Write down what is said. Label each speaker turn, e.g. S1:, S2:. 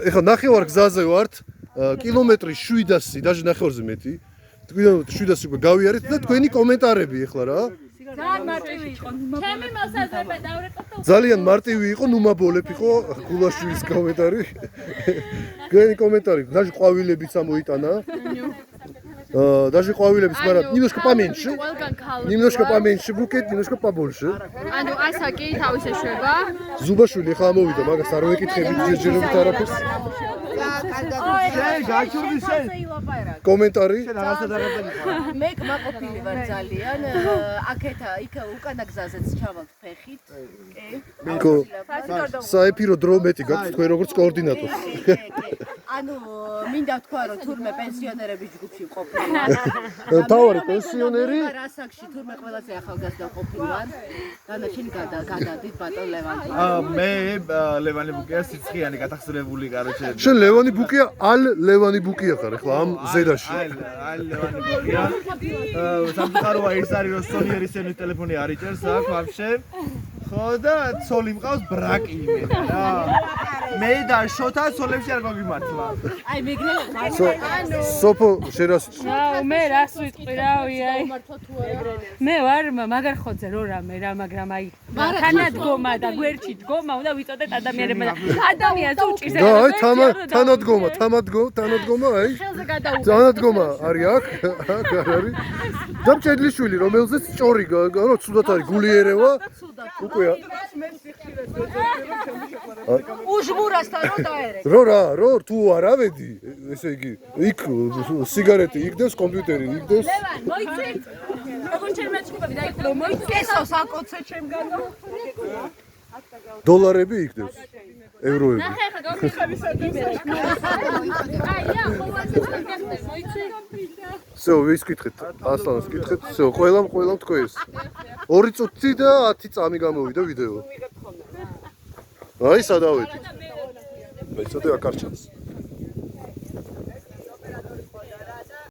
S1: ეხლა ნახევარ გზაზე ვართ, კილომეტრი 700, даже ნახევარზე მეტი. თქვენ 700 უკვე გავიარეთ და თქვენი კომენტარები ეხლა რა.
S2: ძალიან მარტივი იყო. ჩემი მოსაზრება დავრეკოთ და
S1: ძალიან მარტივი იყო, ნუმაბოლებ იყო გულაშვილის კომენტარი. თქვენი კომენტარი, даже ყვავილებიც ამოიტანა. Даже ყვავილების, მაგრამ немножко поменьше. Немножко поменьше букет, немножко побольше.
S2: ანუ ასაკი თავის ეშვება.
S1: ზუბაშვილი ხა ამოვიდა, მაგას არ ვეკითხებით ჯერჯერობით არაფერს. კომენტარი?
S3: მე კმაყოფილი ვარ ძალიან. აქეთ იქ უკანა გზაზეც ჩავალთ ფეხით.
S1: მიკო, საეფირო დრო მეტი გაქვს თქვენ როგორც კოორდინატორს.
S3: ანუ მინდა თქვა რომ თურმე პენსიონერების ჯგუფში მყოფი.
S1: თავარი პენსიონერი?
S3: რასაკში თურმე ყველაზე ახალგაზრდა ყოფილი ვარ. დანარჩენი გადადით ბატონ ლევანი.
S4: მე ლევანი ბუკია სიცხიანი გათახსრებული კაროჩე.
S1: შენ ლევანი ბუკია, ალ ლევანი ბუკია ხარ ახლა ამ ზედაში.
S4: ალ ლევანი ბუკია. სამწუხაროა ის არის რომ სონიერის ენის ტელეფონი არ იჭერს აქ ვაფშე. ხო და ცოლი მყავს ბრაკი იმენა რა. მე და შოთა ცოლებში არ გოგიმართლა.
S3: აი მეგრე
S1: სოფო შერას
S2: აუ მე რას ვიტყვი რა ვიაი. მე ვარ მაგარხოძე რო რამე რა, მაგრამ აი თანადგომა და გვერდში დგომა უნდა ვიწოდეთ ადამიანებმა და ადამიანს უჭირს
S1: და აი თანადგომა აი
S2: ხელზე გადაუღო.
S1: თანადგომა არის აქ არ არის და მჭედლიშვილი რომელზეც ჭორი რა ცუდად არის გულიერევა უკვე
S3: უჟმურასთან რო დაერეკ.
S1: რო თუ არ ავედი ესე იგი იქ სიგარეტი იქ კომპიუტერი იქ
S2: მოიცი. როგორ ჩემეჩქობები დაიხო მოიცი.
S3: ესოს აკოცე ჩემგანო.
S1: დოლარები იქ ევროები
S2: ნახე ხა გამიხების აი რა ხოლმე მოიცი.
S1: всё ვის კითხეთ ასლანს კითხეთ всё ყველამ თქვენს 2 წუთი და 10 წამი გამოვიდა ვიდეო აი სადავედი მე ცოტა აკარჩანს